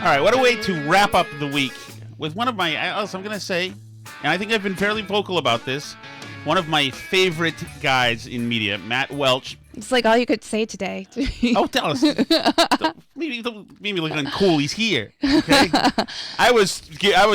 All right, what a way to wrap up the week with one of my, I'm going to say, and I think I've been fairly vocal about this, one of my favorite guys in media, Matt Welch. It's like all you could say today. Oh, tell us. Maybe looking cool. He's here. Okay. I was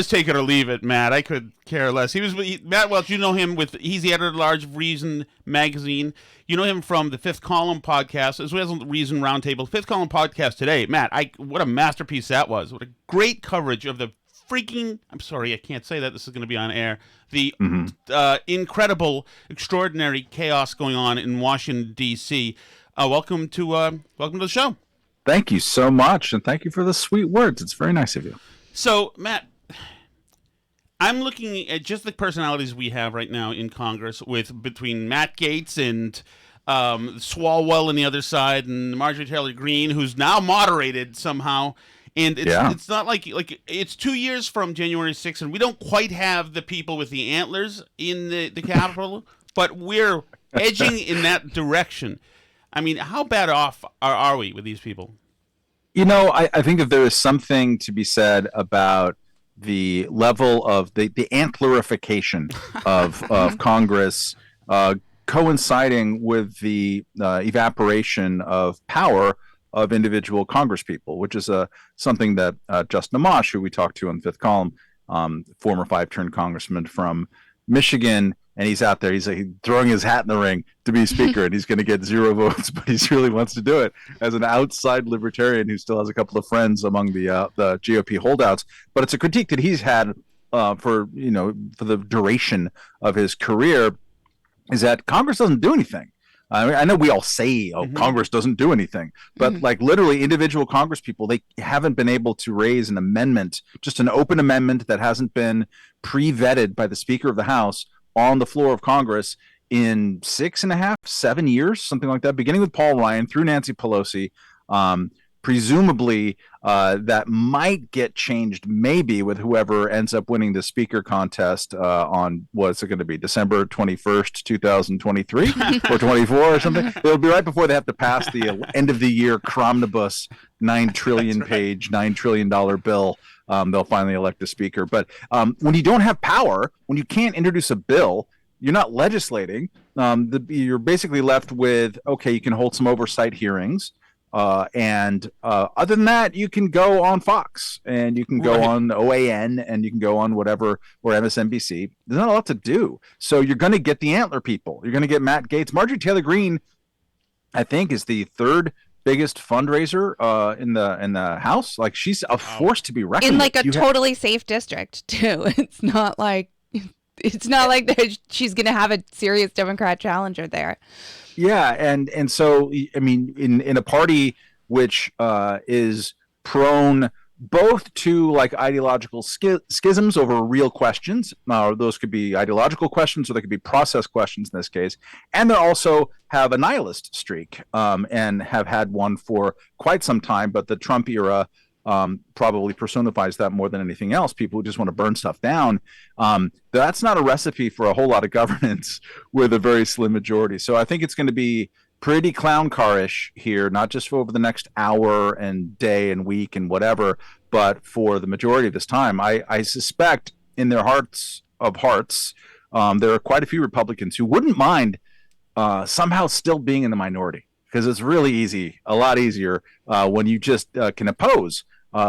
take it or leave it, Matt. I could care less. Matt Welch. You know him he's the editor-at-large of Reason Magazine. You know him from the Fifth Column podcast, as well as the Reason Roundtable. Fifth Column podcast today, Matt. What a masterpiece that was. What a great coverage of the freaking. I'm sorry, I can't say that. This is going to be on air. The incredible, extraordinary chaos going on in Washington, D.C. Welcome to the show. Thank you so much, and thank you for the sweet words. It's very nice of you. So, Matt, I'm looking at just the personalities we have right now in Congress, between Matt Gaetz and Swalwell on the other side, and Marjorie Taylor Greene, who's now moderated somehow. And it's not like it's 2 years from January 6th, and we don't quite have the people with the antlers in the Capitol, but we're edging in that direction. I mean, how bad off are we with these people? You know, I think that there is something to be said about the level of the antlerification of Congress coinciding with the evaporation of power of individual congresspeople, which is something that Justin Amash, who we talked to on Fifth Column, former 5-term congressman from Michigan, and he's out there. He's like throwing his hat in the ring to be speaker, and he's going to get 0 votes, but he really wants to do it as an outside libertarian who still has a couple of friends among the GOP holdouts. But it's a critique that he's had for the duration of his career, is that Congress doesn't do anything. I know we all say, Congress doesn't do anything, but like literally individual Congress people, they haven't been able to raise an amendment, just an open amendment that hasn't been pre-vetted by the Speaker of the House on the floor of Congress in 6.5, 7 years, something like that, beginning with Paul Ryan through Nancy Pelosi. Presumably that might get changed maybe with whoever ends up winning the speaker contest on, what's it going to be, December 21st, 2023 or 24 or something. It'll be right before they have to pass the end of the year Cromnibus 9 trillion page, $9 trillion bill. They'll finally elect a speaker. But when you don't have power, when you can't introduce a bill, you're not legislating. You're basically left with, okay, you can hold some oversight hearings. And other than that, you can go on Fox and you can go on OAN and you can go on whatever, or MSNBC. There's not a lot to do. So you're going to get the antler people. You're going to get Matt Gaetz. Marjorie Taylor Greene, I think, is the third biggest fundraiser in the House. Like, she's a force to be reckoned with. In like a totally safe district too. It's not like she's going to have a serious Democrat challenger there. Yeah, and so, I mean, in a party which is prone both to like ideological schisms over real questions, those could be ideological questions or they could be process questions in this case, and they also have a nihilist streak and have had one for quite some time, but the Trump era probably personifies that more than anything else. People who just want to burn stuff down. That's not a recipe for a whole lot of governance with a very slim majority. So I think it's going to be pretty clown car-ish here, not just for over the next hour and day and week and whatever, but for the majority of this time. I suspect in their hearts of hearts, there are quite a few Republicans who wouldn't mind somehow still being in the minority, because it's really easy, a lot easier when you just can oppose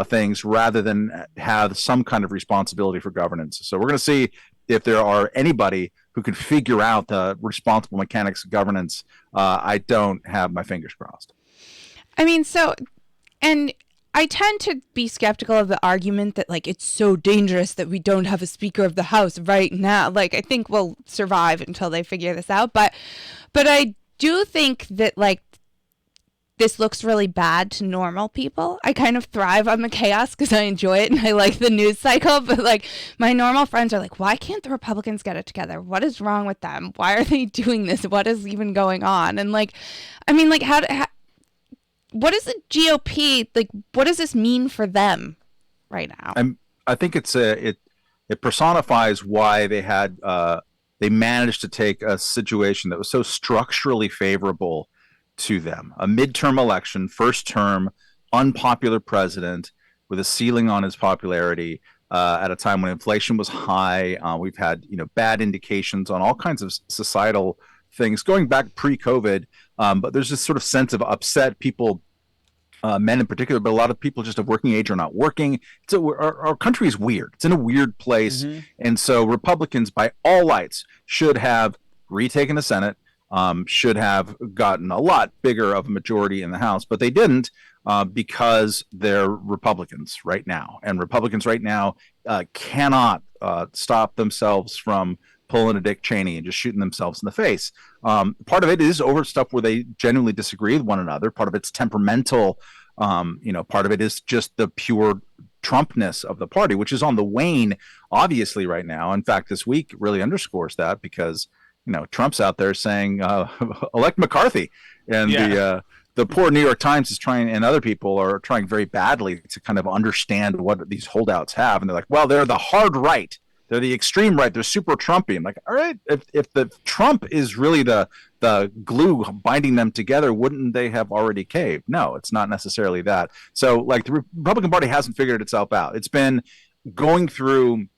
things rather than have some kind of responsibility for governance. So we're going to see if there are anybody who could figure out the responsible mechanics of governance. I don't have my fingers crossed. I mean, and I tend to be skeptical of the argument that like it's so dangerous that we don't have a Speaker of the House right now. Like, I think we'll survive until they figure this out. But I do think that like this looks really bad to normal people. I kind of thrive on the chaos because I enjoy it and I like the news cycle. But like my normal friends are like, why can't the Republicans get it together? What is wrong with them? Why are they doing this? What is even going on? And like, I mean, like what is the GOP, like, what does this mean for them right now? I think it personifies why they managed to take a situation that was so structurally favorable to them, a midterm election, first term, unpopular president, with a ceiling on his popularity at a time when inflation was high. We've had bad indications on all kinds of societal things going back pre-COVID, but there's this sort of sense of upset. People, men in particular, but a lot of people just of working age are not working. So our country is weird. It's in a weird place. And so Republicans, by all lights, should have retaken the Senate, should have gotten a lot bigger of a majority in the House, but they didn't because they're Republicans right now. And Republicans right now cannot stop themselves from pulling a Dick Cheney and just shooting themselves in the face. Part of it is over stuff where they genuinely disagree with one another. Part of it's temperamental. Part of it is just the pure Trumpness of the party, which is on the wane, obviously, right now. In fact, this week really underscores that because, Trump's out there saying, elect McCarthy. And the poor New York Times is trying, and other people are trying very badly to kind of understand what these holdouts have. And they're like, well, they're the hard right. They're the extreme right. They're super Trumpy. I'm like, all right, if the Trump is really the glue binding them together, wouldn't they have already caved? No, it's not necessarily that. So, like, the Republican Party hasn't figured itself out. It's been going through,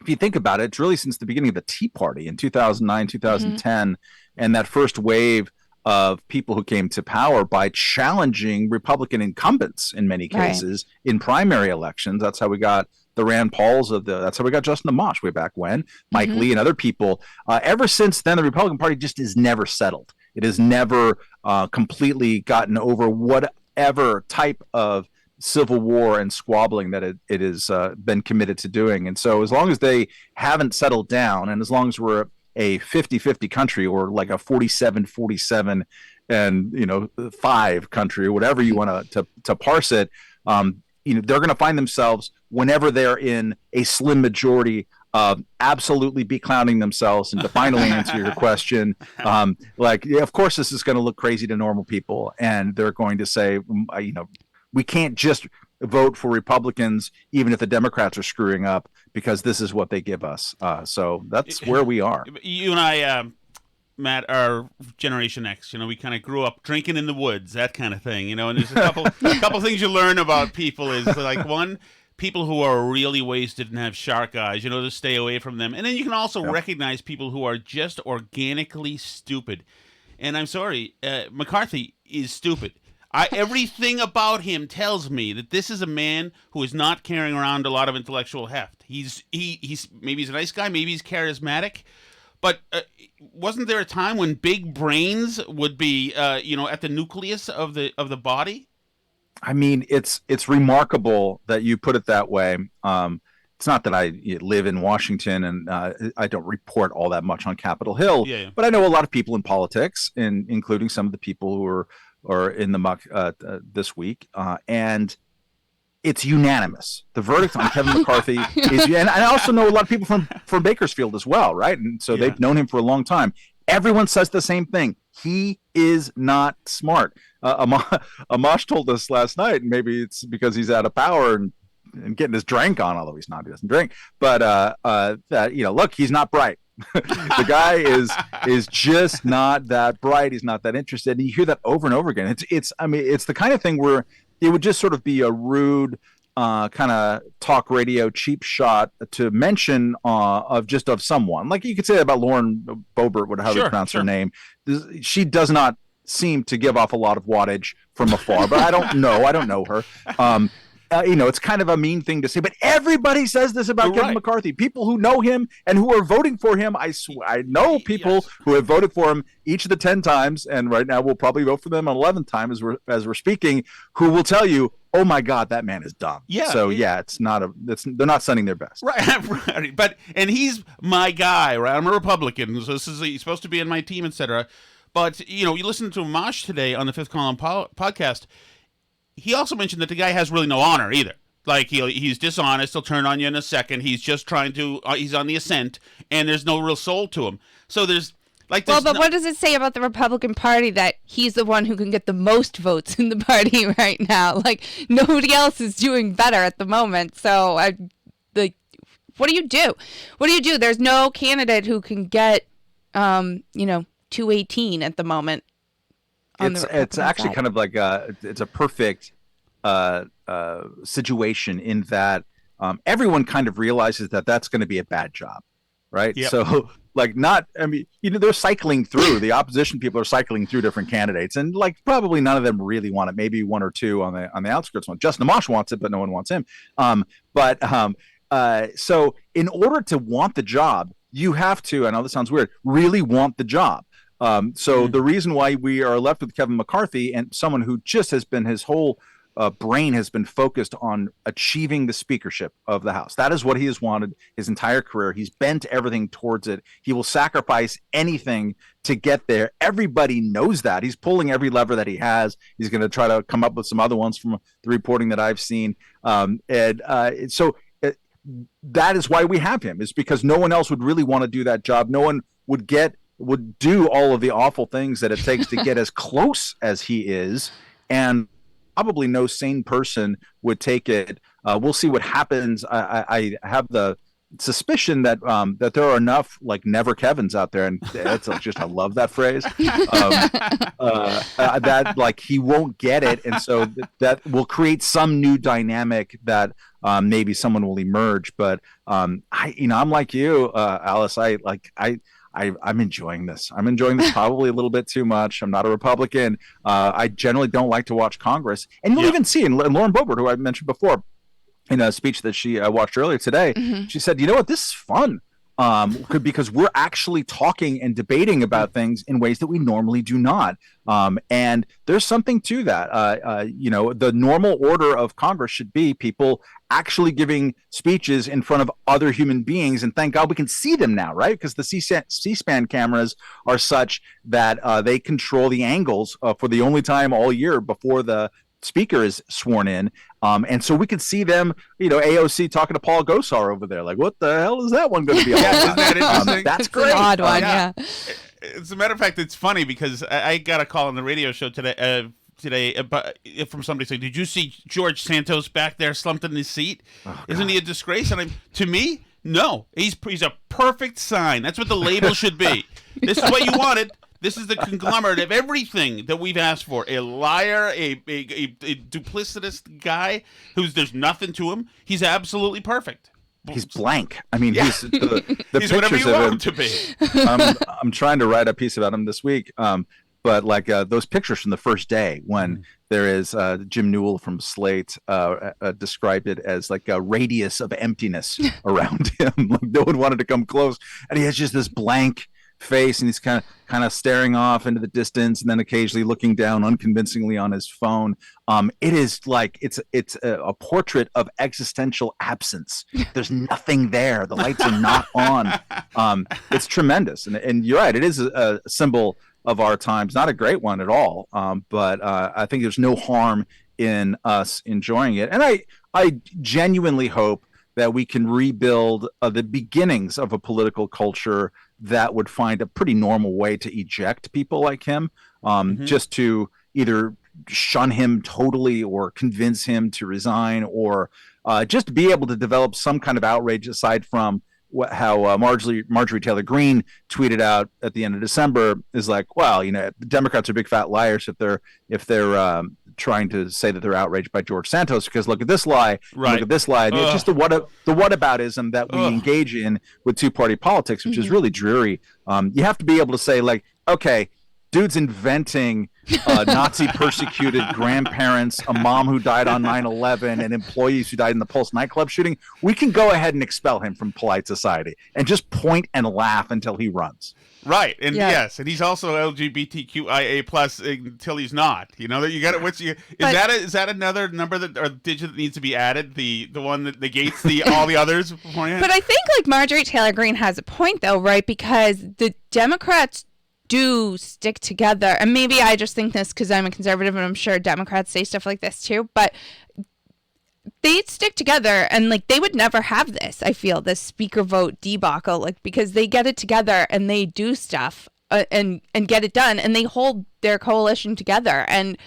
if you think about it, it's really since the beginning of the Tea Party in 2009, 2010, and that first wave of people who came to power by challenging Republican incumbents in many cases in primary elections. That's how we got the Rand Pauls that's how we got Justin Amash way back when, Mike Lee and other people. Ever since then, the Republican Party just is never settled. It has never completely gotten over whatever type of civil war and squabbling that it has been committed to doing. And so as long as they haven't settled down, and as long as we're a 50-50 country, or like a 47-47 and 5 country, or whatever you want to parse it, they're going to find themselves, whenever they're in a slim majority, absolutely be clowning themselves. And to finally answer your question, of course this is going to look crazy to normal people, and they're going to say, we can't just vote for Republicans even if the Democrats are screwing up, because this is what they give us. So that's where we are. You and I, Matt, are Generation X. We kind of grew up drinking in the woods, that kind of thing. And there's a couple things you learn about people is, like, one, people who are really wasted and have shark eyes, to stay away from them. And then you can also recognize people who are just organically stupid. And I'm sorry, McCarthy is stupid. Everything about him tells me that this is a man who is not carrying around a lot of intellectual heft. He's maybe he's a nice guy, maybe he's charismatic, but wasn't there a time when big brains would be at the nucleus of the body? I mean, it's remarkable that you put it that way. It's not that I live in Washington and I don't report all that much on Capitol Hill, but I know a lot of people in politics, including some of the people who are in the muck this week, and it's unanimous. The verdict on Kevin McCarthy is, and I also know a lot of people from Bakersfield as well, right? And so they've known him for a long time. Everyone says the same thing. He is not smart. Amash told us last night, and maybe it's because he's out of power and getting his drink on, although he's not, he doesn't drink. But that look, he's not bright. The guy is just not that bright. He's not that interested. And you hear that over and over again. It's the kind of thing where it would just sort of be a rude kind of talk radio cheap shot to mention of someone. Like you could say about Lauren Boebert, how they pronounce her name. She does not seem to give off a lot of wattage from afar, but I don't know her. It's kind of a mean thing to say, but everybody says this about Kevin McCarthy. People who know him and who are voting for him, I know people who have voted for him each of the 10 times, and right now we'll probably vote for them an 11th time as we're speaking, who will tell you, oh my God, that man is dumb. Yeah. So they're not sending their best. Right. And he's my guy, right? I'm a Republican, so he's supposed to be in my team, etc. But you listen to Amash today on the Fifth Column podcast. He also mentioned that the guy has really no honor either. Like, he's dishonest. He'll turn on you in a second. He's just trying to, he's on the ascent, and there's no real soul to him. So there's, like... But what does it say about the Republican Party that he's the one who can get the most votes in the party right now? Like, nobody else is doing better at the moment. So, what do you do? What do you do? There's no candidate who can get, 218 at the moment. It's actually kind of like it's a perfect situation in that everyone kind of realizes that that's going to be a bad job, right? Yep. So like they're cycling through, the opposition people are cycling through different candidates, and like probably none of them really want it. Maybe one or two on the outskirts want. Justin Amash wants it, but no one wants him. So in order to want the job, you have to, I know this sounds weird, really want the job. So the reason why we are left with Kevin McCarthy and someone who just has been, his whole brain has been focused on achieving the speakership of the House. That is what he has wanted his entire career. He's bent everything towards it. He will sacrifice anything to get there. Everybody knows that. He's pulling every lever that he has. He's going to try to come up with some other ones from the reporting that I've seen. So that is why we have him, is because no one else would really want to do that job. No one would do all of the awful things that it takes to get as close as he is. And probably no sane person would take it. We'll see what happens. I have the suspicion that that there are enough like never Kevins out there, and that's just, I love that phrase. That like he won't get it, and so that will create some new dynamic that maybe someone will emerge. But I'm like you, Alice. I'm enjoying this. I'm enjoying this probably a little bit too much. I'm not a Republican. I generally don't like to watch Congress. And you'll even see, and Lauren Boebert, who I mentioned before, in a speech that she watched earlier today, she said, you know what, this is fun. Because we're actually talking and debating about things in ways that we normally do not. And there's something to that. The normal order of Congress should be people actually giving speeches in front of other human beings. And thank God we can see them now, right? Because the C-SPAN cameras are such that they control the angles for the only time all year before the speaker is sworn in. And so we could see them, AOC talking to Paul Gosar over there. Like, what the hell is that one going to be all about? Isn't that interesting? That's great. An odd one, yeah. As a matter of fact, it's funny because I got a call on the radio show today from somebody saying, "Did you see George Santos back there slumped in his seat? Isn't he a disgrace?" And to me, no, he's a perfect sign. That's what the label should be. This is what you wanted. This is the conglomerate of everything that we've asked for. A liar, a duplicitous guy there's nothing to him. He's absolutely perfect. He's blank. I mean, he's the he's whatever you want him to be. I'm trying to write a piece about him this week. But like those pictures from the first day when there is Jim Newell from Slate described it as like a radius of emptiness around him. Like no one wanted to come close. And he has just this blank face, and he's kind of staring off into the distance, and then occasionally looking down unconvincingly on his phone. It is like it's a portrait of existential absence. There's nothing there. The lights are not on. It's tremendous, and you're right. It is a symbol of our times. Not a great one at all, but I think there's no harm in us enjoying it. And I genuinely hope that we can rebuild the beginnings of a political culture that would find a pretty normal way to eject people like him, just to either shun him totally or convince him to resign, or just be able to develop some kind of outrage aside from how Marjorie Taylor Greene tweeted out at the end of December is like, well, Democrats are big fat liars if they're trying to say that they're outraged by George Santos, because look at this lie, look at this lie. It's just the whataboutism that we engage in with two-party politics, which is really dreary. You have to be able to say, like, okay, dude's inventing Nazi persecuted grandparents, a mom who died on 9/11, and employees who died in the Pulse nightclub shooting. We can go ahead and expel him from polite society and just point and laugh until he runs. Right, and yes, and he's also LGBTQIA plus until he's not. You know that you got it. Is that another number or digit that needs to be added? The one that negates all the others beforehand. But I think like Marjorie Taylor Greene has a point though, right? Because the Democrats do stick together, and maybe I just think this because I'm a conservative, and I'm sure Democrats say stuff like this too, but they'd stick together, and like they would never have this, I feel, this speaker vote debacle, like because they get it together and they do stuff and get it done, and they hold their coalition together, and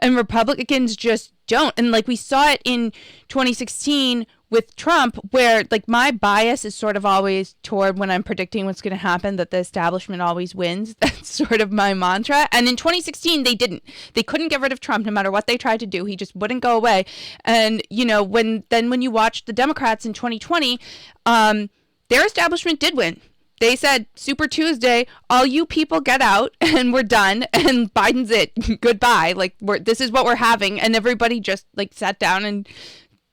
Republicans just don't. And like we saw it in 2016 with Trump, where like my bias is sort of always toward when I'm predicting what's going to happen, that the establishment always wins. That's sort of my mantra. And in 2016, they didn't. They couldn't get rid of Trump no matter what they tried to do. He just wouldn't go away. And, you know, when you watch the Democrats in 2020, their establishment did win. They said, Super Tuesday, all you people get out and we're done. And Biden's it. Goodbye. Like, this is what we're having. And everybody just like sat down and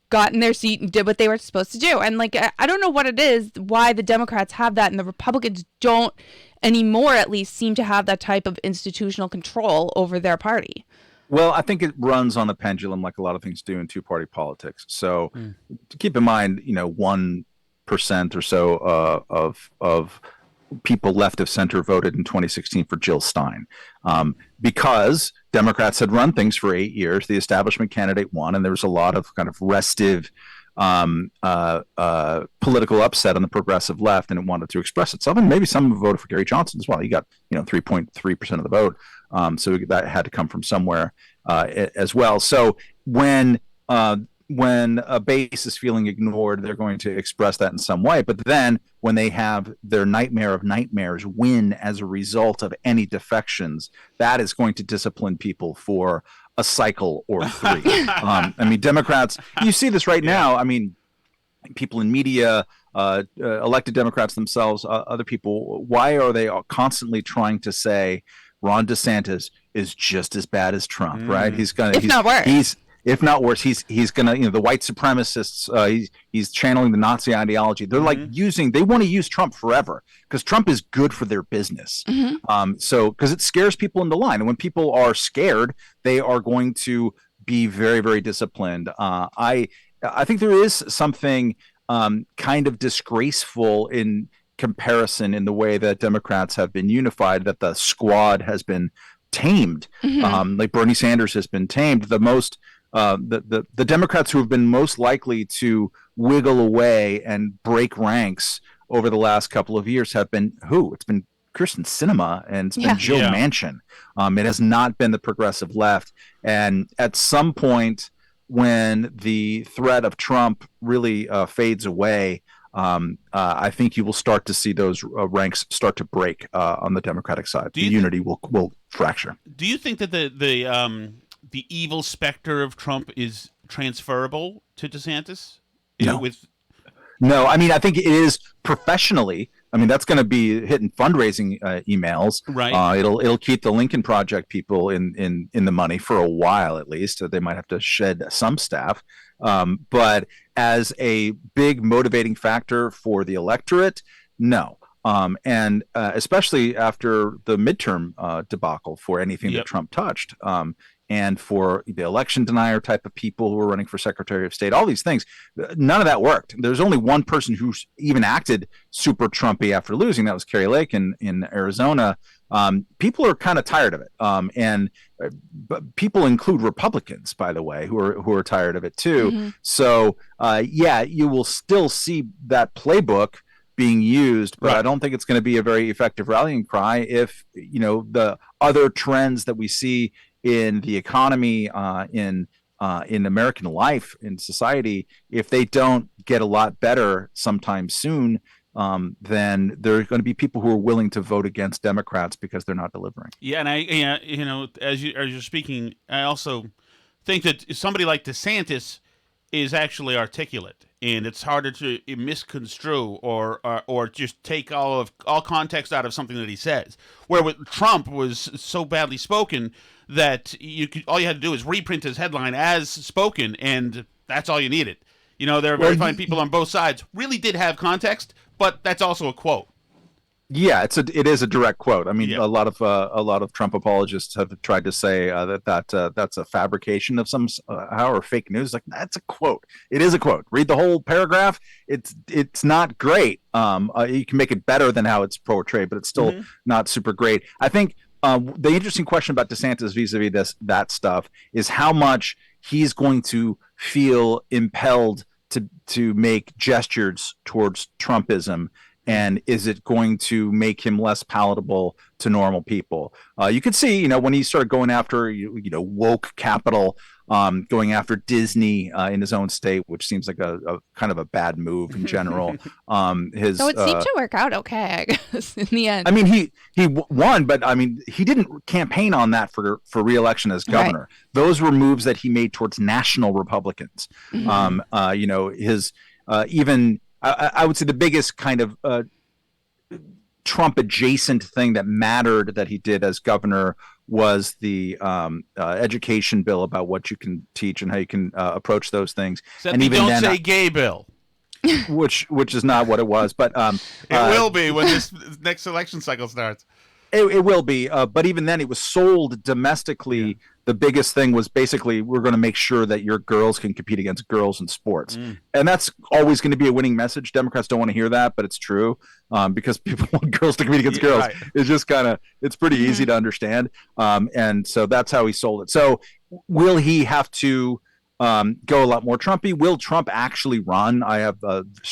got in their seat and did what they were supposed to do. And like, I don't know what it is, why the Democrats have that and the Republicans don't anymore, at least, seem to have that type of institutional control over their party. Well, I think it runs on a pendulum like a lot of things do in two-party politics. So keep in mind, you know, 1% or so of people left of center voted in 2016 for Jill Stein, because Democrats had run things for 8 years. The establishment candidate won, and there was a lot of kind of restive political upset on the progressive left, and it wanted to express itself. And maybe some voted for Gary Johnson as well. He got 3.3% of the vote, so that had to come from somewhere as well. So when a base is feeling ignored, they're going to express that in some way. But then when they have their nightmare of nightmares win as a result of any defections, that is going to discipline people for a cycle or three. I mean, Democrats, you see this right now. I mean, people in media, elected Democrats themselves, other people, why are they constantly trying to say Ron DeSantis is just as bad as Trump, right? He's not worse. If not worse, he's gonna, the white supremacists, he's channeling the Nazi ideology. They're like they want to use Trump forever because Trump is good for their business. So because it scares people into line, and when people are scared, they are going to be very, very disciplined. I think there is something kind of disgraceful in comparison in the way that Democrats have been unified, that the squad has been tamed, like Bernie Sanders has been tamed. The Democrats who have been most likely to wiggle away and break ranks over the last couple of years have been who? It's been Kyrsten Sinema and it's been Joe Manchin. It has not been the progressive left. And at some point, when the threat of Trump really fades away, I think you will start to see those ranks start to break on the Democratic side. The unity will fracture. Do you think that the evil specter of Trump is transferable to DeSantis? No. No, I mean, I think it is professionally. I mean, that's going to be hitting fundraising emails. Right. It'll keep the Lincoln Project people in the money for a while at least. They might have to shed some staff. But as a big motivating factor for the electorate, no. And especially after the midterm debacle for anything that Trump touched. And for the election denier type of people who were running for Secretary of State, all these things, none of that worked. There's only one person who even acted super Trumpy after losing. That was Kari Lake in Arizona. People are kind of tired of it. And people include Republicans, by the way, who are tired of it too. So, you will still see that playbook being used, but I don't think it's going to be a very effective rallying cry if, the other trends that we see in the economy, in American life, in society, if they don't get a lot better sometime soon, then there are going to be people who are willing to vote against Democrats because they're not delivering. Yeah, and as you're speaking, I also think that somebody like DeSantis is actually articulate, and it's harder to misconstrue or just take all context out of something that he says. Where with Trump was so badly spoken that all you had to do is reprint his headline as spoken, and that's all you needed. There are very fine people on both sides. Really did have context, but that's also a quote. Yeah, it is a direct quote. I mean, a lot of Trump apologists have tried to say that that's a fabrication of or fake news. Like, that's a quote. It is a quote. Read the whole paragraph. It's not great. You can make it better than how it's portrayed, but it's still not super great. I think the interesting question about DeSantis vis-a-vis that stuff is how much he's going to feel impelled to make gestures towards Trumpism. and is it going to make him less palatable to normal people? You could see, when he started going after, woke capital, going after Disney in his own state, which seems like a kind of a bad move in general. So it seemed to work out okay, I guess, in the end. I mean, he won, but I mean, he didn't campaign on that for re-election as governor. Right. Those were moves that he made towards national Republicans. His even I would say the biggest kind of Trump adjacent thing that mattered that he did as governor was the education bill about what you can teach and how you can approach those things. Except and even don't say gay bill. Which is not what it was, but it will be when this next election cycle starts. It will be, but even then, it was sold domestically. Yeah. The biggest thing was basically we're going to make sure that your girls can compete against girls in sports, and that's always going to be a winning message. Democrats don't want to hear that, but it's true because people want girls to compete against girls. Right. It's just it's pretty easy to understand, and so that's how he sold it. So will he have to go a lot more Trumpy? Will Trump actually run? I have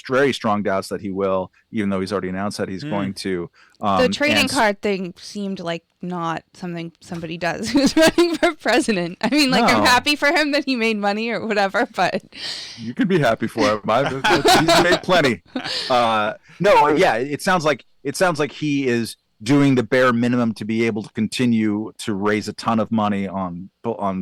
very strong doubts that he will, even though he's already announced that he's going to. The trading card thing seemed like not something somebody does who's running for president. I mean, like, I'm happy for him that he made money or whatever, but you can be happy for him. He's made plenty. It sounds like he is doing the bare minimum to be able to continue to raise a ton of money on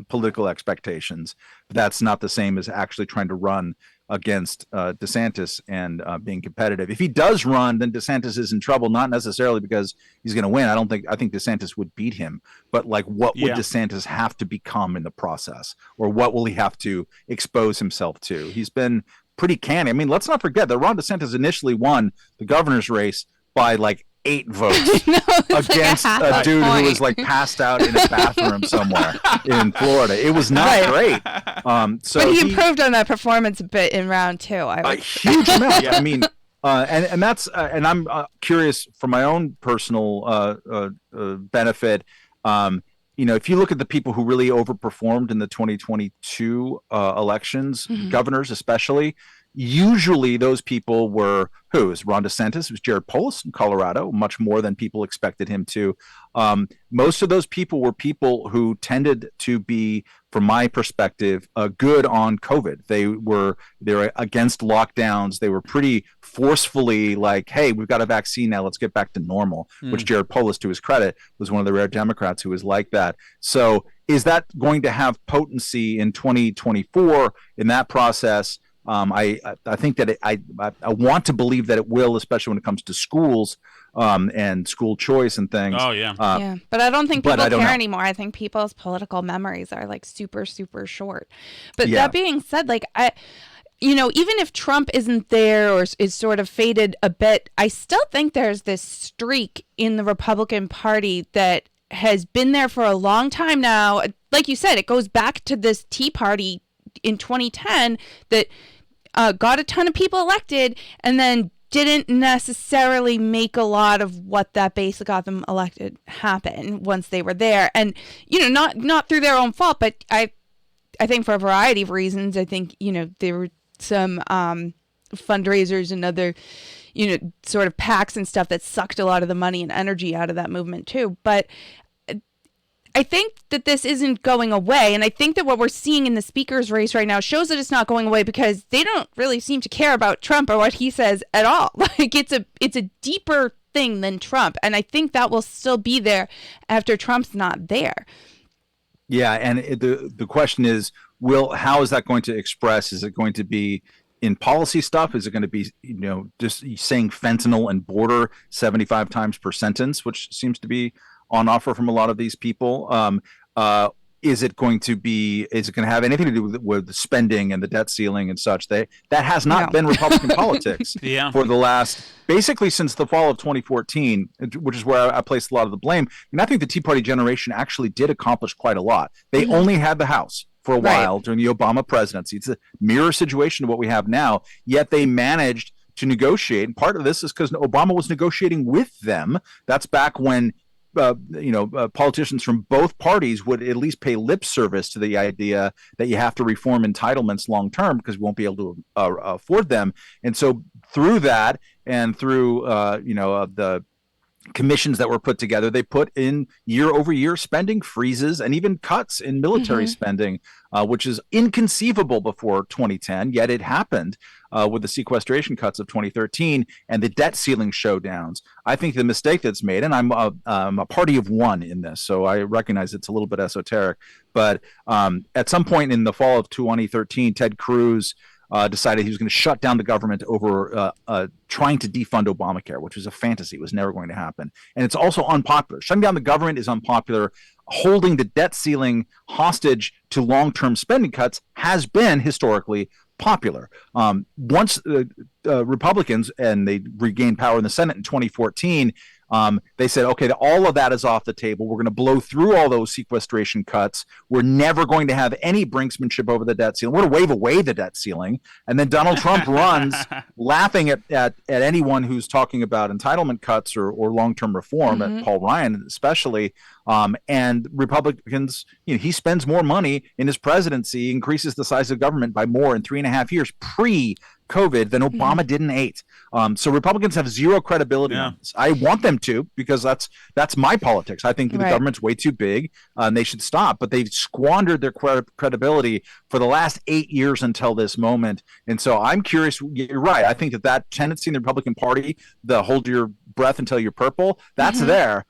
political expectations. But that's not the same as actually trying to run against DeSantis and being competitive. If he does run, then DeSantis is in trouble, not necessarily because he's going to win. I think DeSantis would beat him, but like, what would DeSantis have to become in the process, or what will he have to expose himself to? He's been pretty canny. I mean, let's not forget that Ron DeSantis initially won the governor's race by like 8 votes against a dude who was like passed out in a bathroom somewhere in Florida. It was not great. But he improved on that performance a bit in round 2. A huge amount. I mean, and that's and I'm curious for my own personal benefit. If you look at the people who really overperformed in the 2022 elections, governors especially. Usually those people were who? It was Ron DeSantis, it was Jared Polis in Colorado, much more than people expected him to. Most of those people were people who tended to be, from my perspective, good on COVID. They were against lockdowns. They were pretty forcefully like, hey, we've got a vaccine now, let's get back to normal, which Jared Polis, to his credit, was one of the rare Democrats who was like that. So is that going to have potency in 2024 in that process? I think that I want to believe that it will, especially when it comes to schools and school choice and things. Oh, yeah. But I don't think people care anymore. I think people's political memories are like super, super short. But that being said, like even if Trump isn't there or is sort of faded a bit, I still think there's this streak in the Republican Party that has been there for a long time now. Like you said, it goes back to this Tea Party in 2010 that got a ton of people elected and then didn't necessarily make a lot of what that base that got them elected happen once they were there. And, not through their own fault, but I think for a variety of reasons. I think, there were some fundraisers and other, sort of PACs and stuff that sucked a lot of the money and energy out of that movement too. But I think that this isn't going away, and I think that what we're seeing in the speaker's race right now shows that it's not going away because they don't really seem to care about Trump or what he says at all. Like, it's a deeper thing than Trump, and I think that will still be there after Trump's not there. Yeah, and the question is, how is that going to express? Is it going to be in policy stuff? Is it going to be, just saying fentanyl and border 75 times per sentence, which seems to be on offer from a lot of these people? Is it going to have anything to do with spending and the debt ceiling and such? That has not been Republican politics for the last, basically since the fall of 2014, which is where I placed a lot of the blame. And I think the Tea Party generation actually did accomplish quite a lot. They only had the House for a while during the Obama presidency. It's a mirror situation to what we have now, yet they managed to negotiate. And part of this is because Obama was negotiating with them. That's back when politicians from both parties would at least pay lip service to the idea that you have to reform entitlements long term because we won't be able to afford them. And so through that and through the commissions that were put together, they put in year over year spending freezes and even cuts in military spending, which is inconceivable before 2010, yet it happened with the sequestration cuts of 2013 and the debt ceiling showdowns. I think the mistake that's made, and I'm a party of one in this, so I recognize it's a little bit esoteric, but at some point in the fall of 2013, Ted Cruz decided he was going to shut down the government over trying to defund Obamacare, which was a fantasy. It was never going to happen. And it's also unpopular. Shutting down the government is unpopular. Holding the debt ceiling hostage to long-term spending cuts has been historically popular. Once Republicans, and they regained power in the Senate in 2014, they said, okay, all of that is off the table. We're going to blow through all those sequestration cuts. We're never going to have any brinksmanship over the debt ceiling. We're going to wave away the debt ceiling. And then Donald Trump runs laughing at anyone who's talking about entitlement cuts or long-term reform, at Paul Ryan especially. And Republicans, he spends more money in his presidency, increases the size of government by more in 3.5 years pre-COVID than Obama did in 8. So Republicans have zero credibility on this. I want them to, because that's my politics. I think the government's way too big and they should stop. But they've squandered their credibility for the last 8 years until this moment. And so I'm curious. You're right. I think that tendency in the Republican Party, the hold your breath until you're purple, that's there.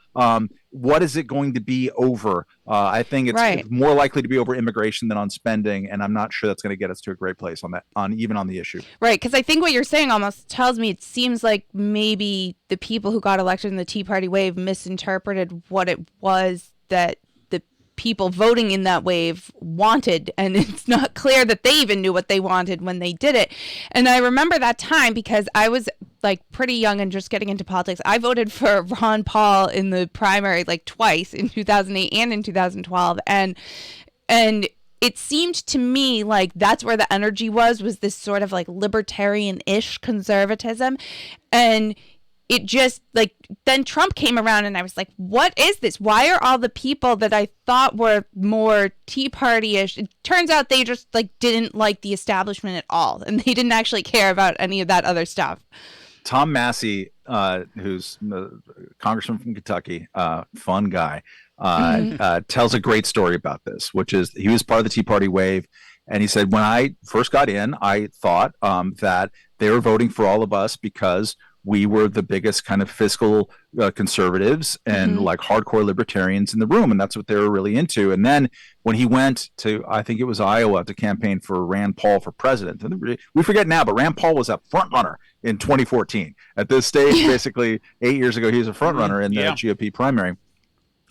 What is it going to be over? I think it's more likely to be over immigration than on spending, and I'm not sure that's going to get us to a great place even on the issue. Right, because I think what you're saying almost tells me it seems like maybe the people who got elected in the Tea Party wave misinterpreted what it was that the people voting in that wave wanted, and it's not clear that they even knew what they wanted when they did it. And I remember that time because I was pretty young and just getting into politics. I voted for Ron Paul in the primary twice, in 2008 and in 2012, and it seemed to me like that's where the energy was this sort of libertarian-ish conservatism. And it just then Trump came around and I was like, what is this? Why are all the people that I thought were more Tea Party-ish? It turns out they just didn't like the establishment at all, and they didn't actually care about any of that other stuff. Tom Massey, who's a congressman from Kentucky, fun guy, tells a great story about this, which is he was part of the Tea Party wave. And he said, when I first got in, I thought that they were voting for all of us because we were the biggest kind of fiscal conservatives and hardcore libertarians in the room. And that's what they were really into. And then when he went to, I think it was Iowa, to campaign for Rand Paul for president, and we forget now, but Rand Paul was a front runner in 2014. At this stage, basically 8 years ago, he was a front runner in the GOP primary,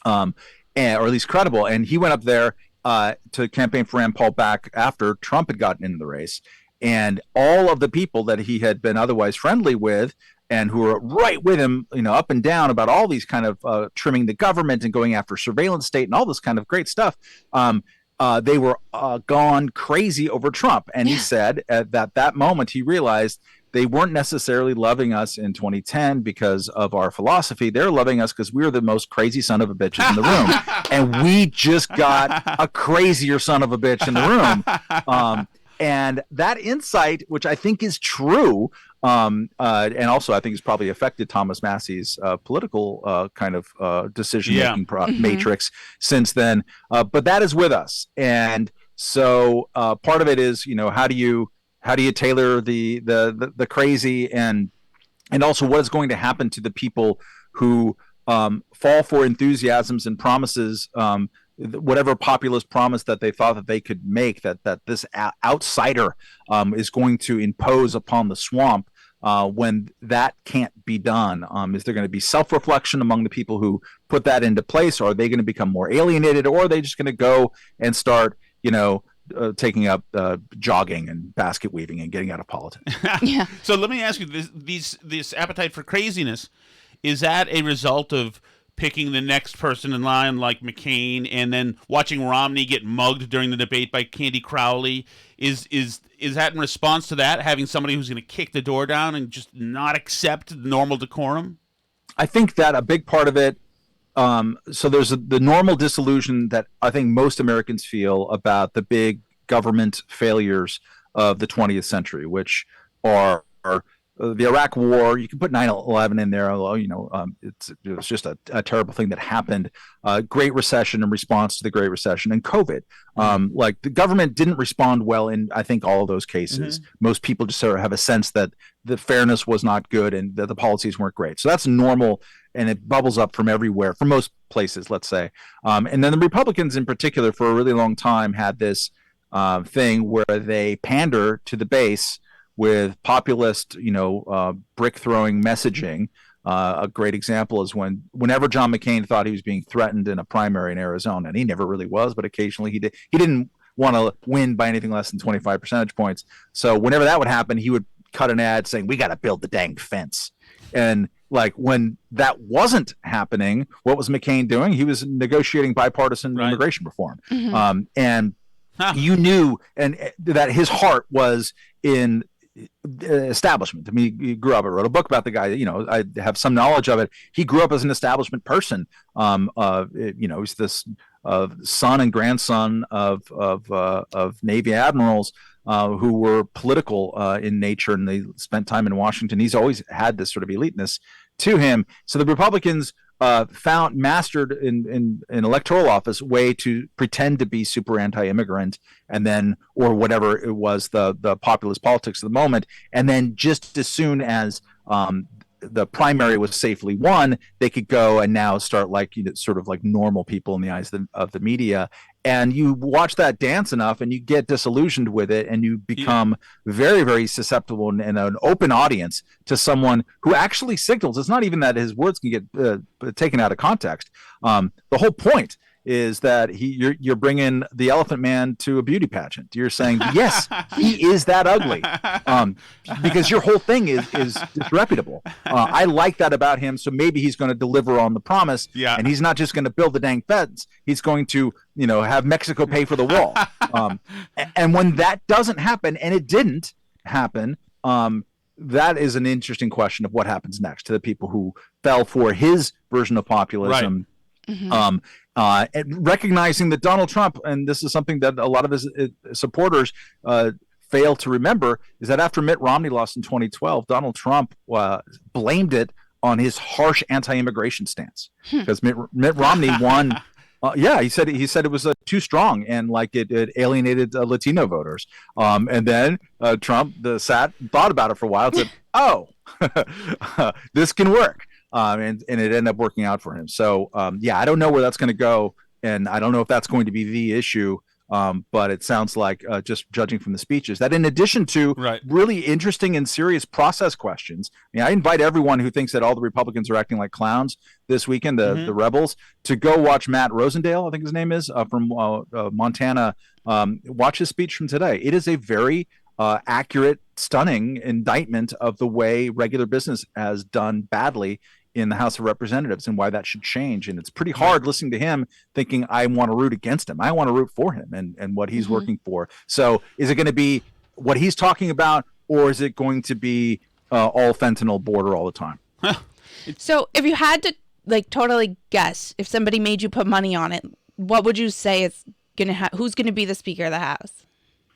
or at least credible. And he went up there to campaign for Rand Paul back after Trump had gotten into the race. And all of the people that he had been otherwise friendly with and who were right with him, up and down about all these kind of trimming the government and going after surveillance state and all this kind of great stuff, they were gone crazy over Trump. And he said at that moment, he realized they weren't necessarily loving us in 2010 because of our philosophy. They're loving us because we were the most crazy son of a bitches in the room. And we just got a crazier son of a bitch in the room. And that insight, which I think is true, and also I think has probably affected Thomas Massey's political kind of decision-making matrix since then. But that is with us. And so part of it is, how do you tailor the crazy, and also what is going to happen to the people who fall for enthusiasms and promises, whatever populist promise that they thought that they could make, that this outsider is going to impose upon the swamp, when that can't be done. Is there going to be self-reflection among the people who put that into place, or are they going to become more alienated, or are they just going to go and start, taking up jogging and basket weaving and getting out of politics? Yeah. So let me ask you, this appetite for craziness, is that a result of picking the next person in line like McCain and then watching Romney get mugged during the debate by Candy Crowley? Is that in response to that, having somebody who's going to kick the door down and just not accept normal decorum? I think that a big part of it, so there's the normal disillusion that I think most Americans feel about the big government failures of the 20th century, which are the Iraq War. You can put 9/11 in there, although it was just a terrible thing that happened. Great Recession in response to the Great Recession, and COVID. Like the government didn't respond well in I think all of those cases. Most people just sort of have a sense that the fairness was not good and that the policies weren't great. So that's normal, and it bubbles up from everywhere, from most places, let's say. And then the Republicans in particular for a really long time had this thing where they pander to the base with populist, brick-throwing messaging. A great example is whenever John McCain thought he was being threatened in a primary in Arizona, and he never really was, but occasionally he did. He didn't want to win by anything less than 25 percentage points. So whenever that would happen, he would cut an ad saying, "We got to build the dang fence." And like when that wasn't happening, what was McCain doing? He was negotiating bipartisan immigration reform. And you knew that his heart was in establishment. I mean, he grew up. I wrote a book about the guy. I have some knowledge of it. He grew up as an establishment person. He's this son and grandson of Navy admirals who were political in nature, and they spent time in Washington. He's always had this sort of eliteness to him. So the Republicans mastered in electoral office way to pretend to be super anti-immigrant, and then, or whatever it was, the populist politics of the moment, and then just as soon as the primary was safely won, they could go and now start sort of like normal people in the eyes of the media. And you watch that dance enough and you get disillusioned with it, and you become very, very susceptible and an open audience to someone who actually signals. It's not even that his words can get taken out of context. The whole point is that you're bringing the Elephant Man to a beauty pageant. You're saying, yes, he is that ugly, because your whole thing is disreputable. I like that about him, so maybe he's going to deliver on the promise, and he's not just going to build the dang fence. He's going to, have Mexico pay for the wall. And when that doesn't happen, and it didn't happen, that is an interesting question of what happens next to the people who fell for his version of populism. Right. And recognizing that Donald Trump, and this is something that a lot of his supporters fail to remember, is that after Mitt Romney lost in 2012, Donald Trump blamed it on his harsh anti-immigration stance, because Mitt Romney won. He said it was too strong, and it alienated Latino voters. And then Trump thought about it for a while and said, "Oh, this can work." And it ended up working out for him. So, I don't know where that's going to go, and I don't know if that's going to be the issue. But it sounds like, just judging from the speeches, that in addition to really interesting and serious process questions, I invite everyone who thinks that all the Republicans are acting like clowns this weekend, the rebels, to go watch Matt Rosendale, I think his name is, from Montana. Watch his speech from today. It is a very accurate, stunning indictment of the way regular business has done badly in the House of Representatives, and why that should change. And it's pretty hard listening to him thinking, I want to root against him. I want to root for him and what he's working for. So is it going to be what he's talking about, or is it going to be all fentanyl border all the time? So if you had to totally guess, if somebody made you put money on it, what would you say is going to who's going to be the Speaker of the House?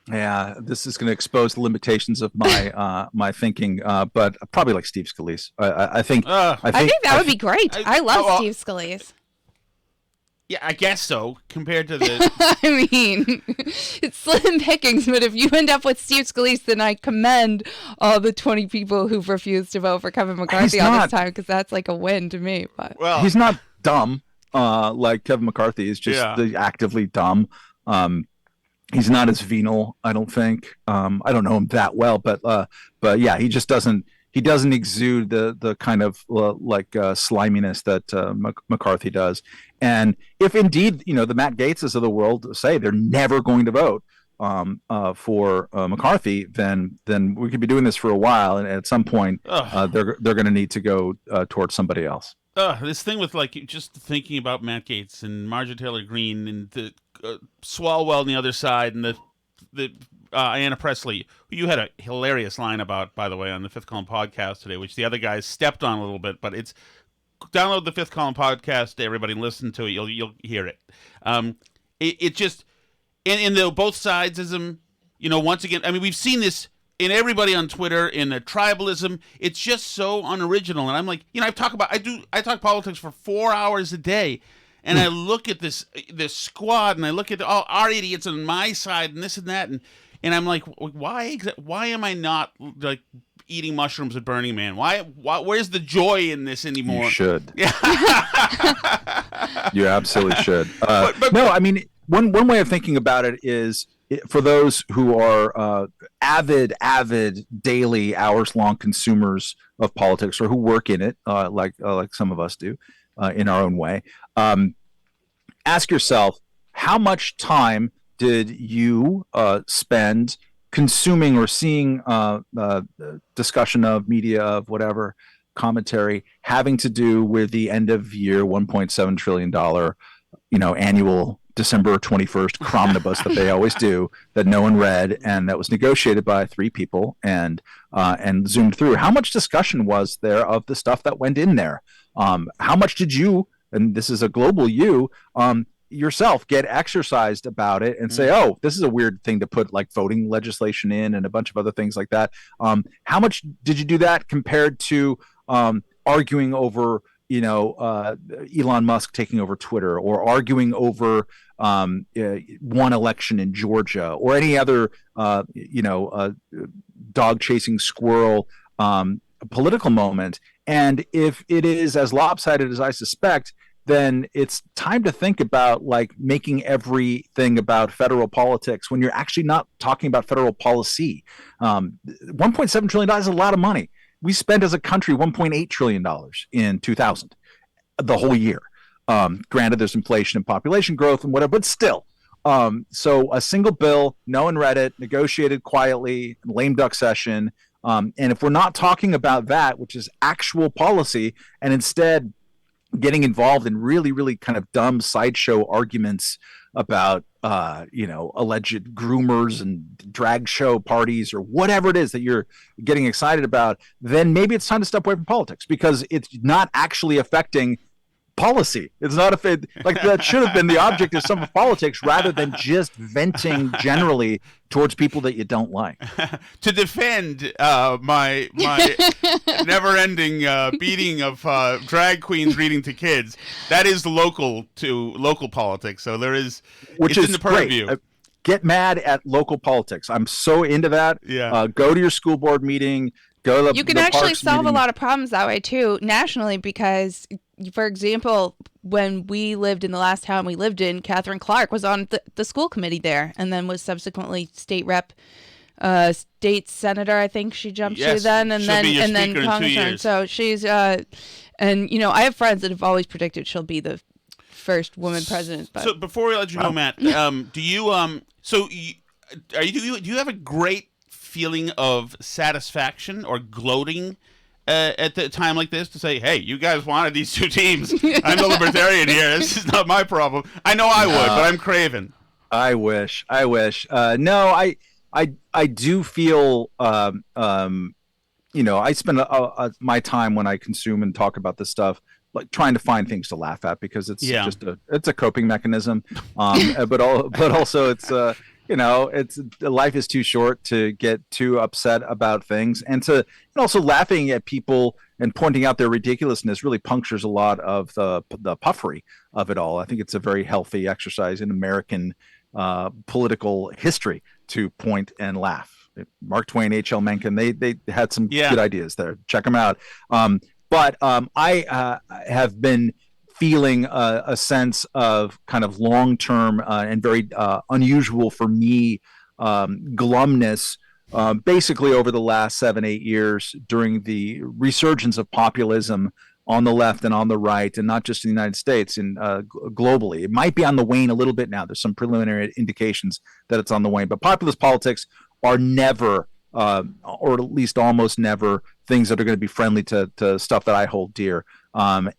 Yeah, this is going to expose the limitations of my my thinking, but probably like Steve Scalise. I think that would be great. I love Steve Scalise. Yeah, I guess so. Compared to the, I mean, it's slim pickings. But if you end up with Steve Scalise, then I commend all the 20 people who've refused to vote for Kevin McCarthy all this time, because that's like a win to me. But he's not dumb like Kevin McCarthy is, just actively dumb. He's not as venal, I don't think. I don't know him that well, but yeah, he just doesn't. He doesn't exude the kind of sliminess that McCarthy does. And if indeed the Matt Gaetzes of the world say they're never going to vote for McCarthy, then we could be doing this for a while, and at some point they're going to need to go towards somebody else. This thing with just thinking about Matt Gaetz and Marjorie Taylor Greene and the Swalwell on the other side, and the Ayanna Pressley, who you had a hilarious line about, by the way, on the Fifth Column podcast today, which the other guys stepped on a little bit, but it's download the Fifth Column podcast, everybody listen to it, you'll hear it. It just in the both sidesism, once again, I mean, we've seen this in everybody on Twitter, in the tribalism, it's just so unoriginal. And I'm like, I talk politics for 4 hours a day, and I look at this squad, and I look at all our idiots on my side, and this and that, and I'm like, why am I not like eating mushrooms at Burning Man? Why where's the joy in this anymore? You should. Yeah. You absolutely should. No, I mean, one way of thinking about it is, for those who are avid daily hours-long consumers of politics, or who work in it, like some of us do, in our own way, ask yourself, how much time did you spend consuming or seeing discussion of media, of whatever commentary having to do with the end of year $1.7 trillion annual December 21st cromnibus that they always do, that no one read, and that was negotiated by 3 people and zoomed through? How much discussion was there of the stuff that went in there? How much did you, and this is a global you, yourself get exercised about it and say, oh, this is a weird thing to put like voting legislation in and a bunch of other things like that? How much did you do that compared to arguing over Elon Musk taking over Twitter, or arguing over one election in Georgia, or any other dog chasing squirrel political moment? And if it is as lopsided as I suspect, then it's time to think about like making everything about federal politics when you're actually not talking about federal policy. $1.7 trillion is a lot of money. We spent as a country $1.8 trillion in 2000, the whole year. Granted, there's inflation and population growth and whatever, but still. So a single bill, no one read it, negotiated quietly, lame duck session. And if we're not talking about that, which is actual policy, and instead getting involved in really, really kind of dumb sideshow arguments about, alleged groomers and drag show parties, or whatever it is that you're getting excited about, then maybe it's time to step away from politics, because it's not actually affecting policy. It's not like that should have been the object of some of politics, rather than just venting generally towards people that you don't like. To defend my never-ending beating of drag queens reading to kids, that is local politics. So there is, which it's is in the purview. Great. Get mad at local politics. I'm so into that. Yeah. Go to your school board meeting. Go to you can actually solve meeting. A lot of problems that way too, nationally, because, for example, when we lived in the last town we lived in, Catherine Clark was on the school committee there, and then was subsequently state rep, state senator, I think she jumped to then, and then congressman. So she's I have friends that have always predicted she'll be the first woman president. But. So before we let you go, Matt, do you have a great feeling of satisfaction or gloating at the time like this, to say, hey, you guys wanted these 2 teams. I'm the libertarian here. This is not my problem. I know I would, but I'm craven. I wish. No, I do feel, I spend my time when I consume and talk about this stuff, like trying to find things to laugh at, because it's just it's a coping mechanism. But also it's, life is too short to get too upset about things, and also laughing at people and pointing out their ridiculousness really punctures a lot of the puffery of it all. I think it's a very healthy exercise in American political history to point and laugh. Mark Twain, H.L. Mencken, they had some good ideas there. Check them out. But I have been feeling a sense of kind of long-term and very unusual for me glumness, basically over the last 7-8 years, during the resurgence of populism on the left and on the right, and not just in the United States, and globally. It might be on the wane a little bit now. There's some preliminary indications that it's on the wane, but populist politics are never, or at least almost never, things that are going to be friendly to stuff that I hold dear. And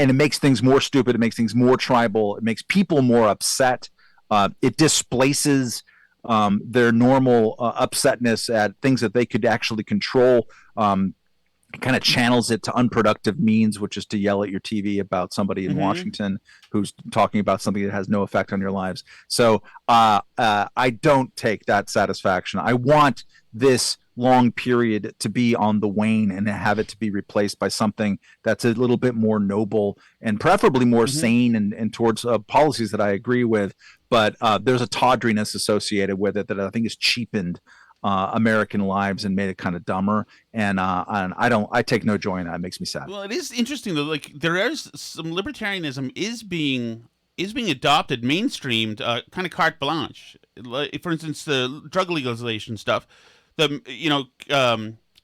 it makes things more stupid. It makes things more tribal. It makes people more upset. It displaces their normal upsetness at things that they could actually control. kind of channels it to unproductive means, which is to yell at your TV about somebody in Washington who's talking about something that has no effect on your lives. So I don't take that satisfaction. I want this long period to be on the wane and have it to be replaced by something that's a little bit more noble and preferably more sane and towards policies that I agree with. But there's a tawdriness associated with it that I think is cheapened American lives and made it kind of dumber. And I take no joy in that. It makes me sad. Well, it is interesting though. Like there is some libertarianism is being adopted, mainstreamed, kind of carte blanche. Like, for instance, the drug legalization stuff.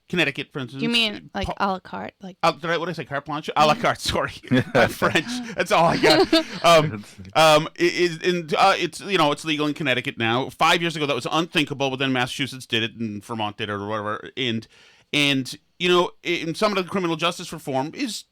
Connecticut, for instance. You mean like a la carte? Like what did I say? Carte blanche? A la carte. Sorry, French. That's all I got. It's it's legal in Connecticut now. 5 years ago, that was unthinkable, but then Massachusetts did it, and Vermont did it, or whatever. And in some of the criminal justice reform is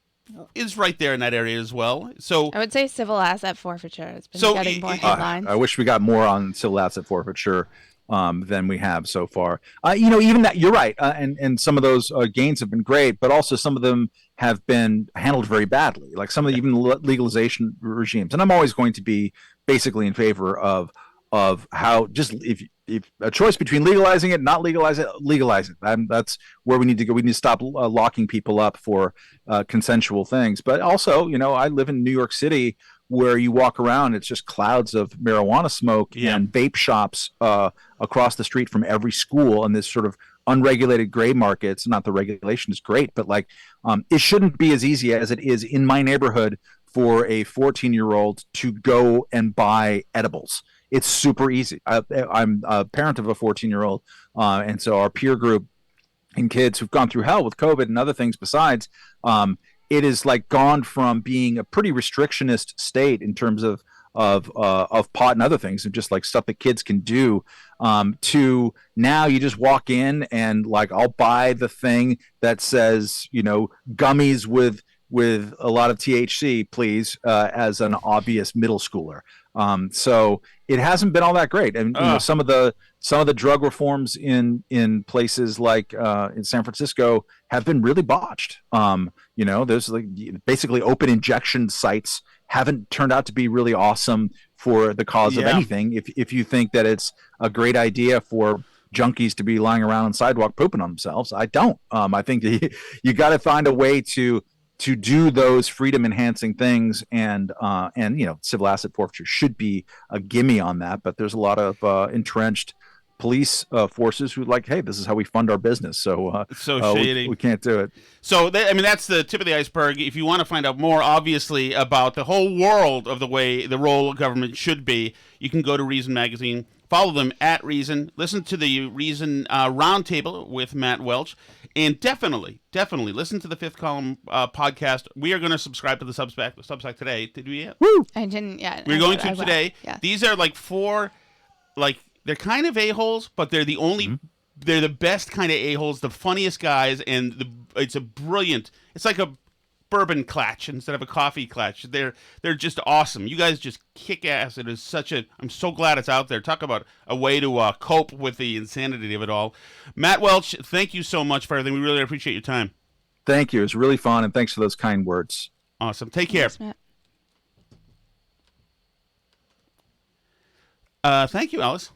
right there in that area as well. So I would say civil asset forfeiture has been getting more headlines. I wish we got more on civil asset forfeiture than we have so far. Even that, you're right. And some of those gains have been great, but also some of them have been handled very badly, like some of the even legalization regimes. And I'm always going to be basically in favor of how just if a choice between legalizing it, not legalize it, legalize it. That's where we need to go. We need to stop locking people up for consensual things. But also, I live in New York City, where you walk around, it's just clouds of marijuana smoke and vape shops across the street from every school, and this sort of unregulated gray markets. Not the regulation is great, but it shouldn't be as easy as it is in my neighborhood for a 14-year-old to go and buy edibles. It's super easy. I'm a parent of a 14-year-old, and so our peer group and kids who've gone through hell with COVID and other things besides, it is like gone from being a pretty restrictionist state in terms of pot and other things, and just like stuff that kids can do, to now you just walk in and I'll buy the thing that says gummies with a lot of THC, please, as an obvious middle schooler. So it hasn't been all that great, and some of the drug reforms in places like in San Francisco have been really botched. There's basically open injection sites haven't turned out to be really awesome for the cause of anything. If you think that it's a great idea for junkies to be lying around on the sidewalk pooping on themselves, I don't. I think that you got to find a way to do those freedom enhancing things, and civil asset forfeiture should be a gimme on that. But there's a lot of entrenched police forces who hey, this is how we fund our business. So shady. We can't do it. So that's the tip of the iceberg. If you want to find out more, obviously, about the whole world of the way the role of government should be, you can go to Reason Magazine. Follow them at Reason. Listen to the Reason Roundtable with Matt Welch. And definitely listen to the Fifth Column podcast. We are going to subscribe to the Substack today. Did we yet? Woo! I didn't yet. We're going to today. Yeah. These are four, they're kind of a-holes, but they're the only, they're the best kind of a-holes, the funniest guys, and it's like a bourbon clatch instead of a coffee clatch. They're just awesome. You guys just kick ass. It is I'm so glad it's out there. Talk about a way to cope with the insanity of it all. Matt Welch, thank you so much for everything. We really appreciate your time. Thank you. It was really fun, and thanks for those kind words. Awesome. Take care. Thanks, Matt. Thank you, Alice.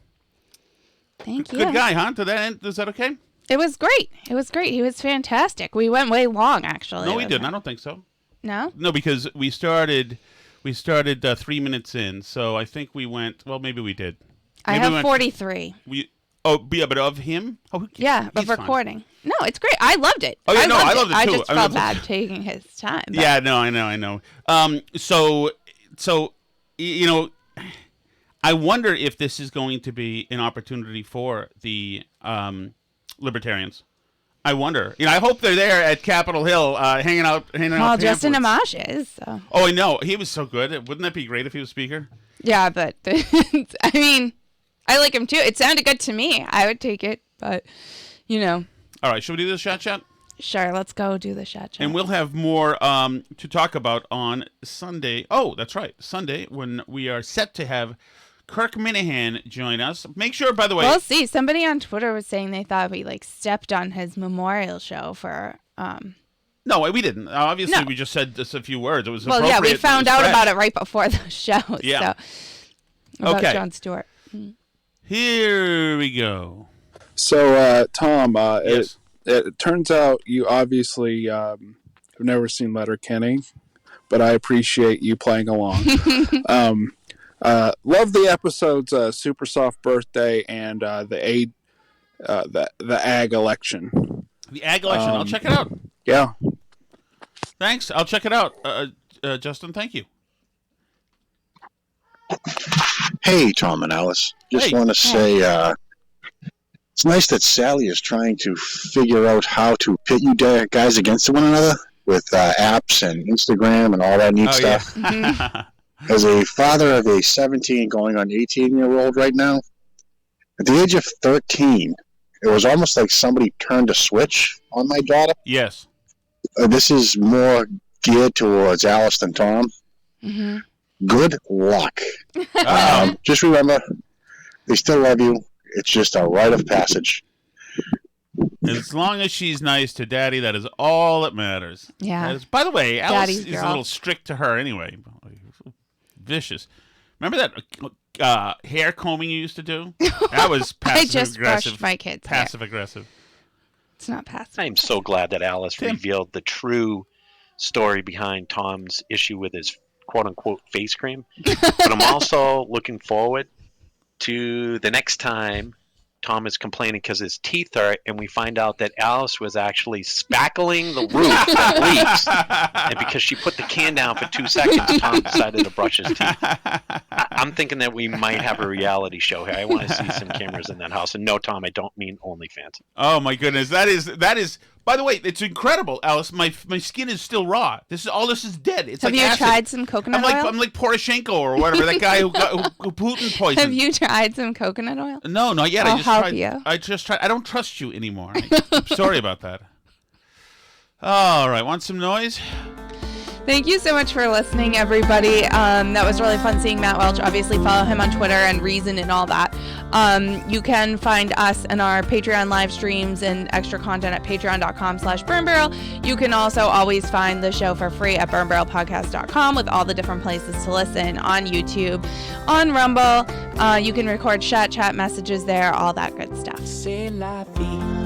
Thank you. Good guy, huh? To that end, is that okay? It was great. He was fantastic. We went way long, actually. No, we didn't. I don't think so. No? No, because we started 3 minutes in, so I think we went. Well, maybe we did. Maybe I have 43. But of him? Oh, yeah, of recording. Fine. No, it's great. I loved it. Oh, yeah, I loved it too. I just felt bad taking his time. But. Yeah, no, I know. So I wonder if this is going to be an opportunity for the libertarians. I wonder. I hope they're there at Capitol Hill, hanging out. Well, Justin Amash is. So. Oh, I know. He was so good. Wouldn't that be great if he was speaker? Yeah, but I like him too. It sounded good to me. I would take it, but All right, should we do the shot? Sure, let's go do the shot. And we'll have more to talk about on Sunday. Oh, that's right, Sunday, when we are set to have Kirk Minahan join us. Make sure, by the way... We'll see. Somebody on Twitter was saying they thought we stepped on his memorial show for No, we didn't. Obviously, No. we just said just a few words. It was Well, appropriate. yeah, we found It was out fresh. about it right before the show. Yeah. So, about Okay. Jon Stewart. Here we go. So, Tom, Yes. it turns out you obviously have never seen Letterkenny, but I appreciate you playing along. Love the episodes Super Soft Birthday and the Ag election. The ag election. I'll check it out. Yeah. Thanks. I'll check it out. Justin, thank you. Hey, Tom and Alice. Just Hey. want to say it's nice that Sally is trying to figure out how to pit you guys against one another with apps and Instagram and all that neat stuff. Yeah. As a father of a 17 going on 18-year-old right now, at the age of 13, it was almost like somebody turned a switch on my daughter. Yes. This is more geared towards Alice than Tom. Mm-hmm. Good luck. Just remember, they still love you. It's just a rite of passage. As long as she's nice to Daddy, that is all that matters. Yeah. By the way, Alice Daddy's is a girl. little strict to her anyway. Vicious. Remember that hair combing you used to do? That was I passive just aggressive. brushed my kids' hair. Passive aggressive. It's not passive. I'm so glad that Alice Tim. revealed the true story behind Tom's issue with his quote-unquote face cream. But I'm also looking forward to the next time Tom is complaining because his teeth hurt, and we find out that Alice was actually spackling the roof with leaves. And because she put the can down for 2 seconds, Tom decided to brush his teeth. I'm thinking that we might have a reality show here. I want to see some cameras in that house. And no, Tom, I don't mean OnlyFans. Oh my goodness, that is. By the way, it's incredible, Alice. My skin is still raw. This is dead. It's Have like you acid. tried some coconut oil? I'm like Poroshenko or whatever, that guy who Putin poisoned. Have you tried some coconut oil? No, not yet. I'll help tried. you. I just tried. I don't trust you anymore. I'm sorry about that. All right, want some noise? Thank you so much for listening, everybody. That was really fun seeing Matt Welch. Obviously, follow him on Twitter and Reason and all that. You can find us and our Patreon live streams and extra content at patreon.com/burnbarrel. You can also always find the show for free at burnbarrelpodcast.com with all the different places to listen on YouTube, on Rumble. You can record chat messages there, all that good stuff. C'est la vie.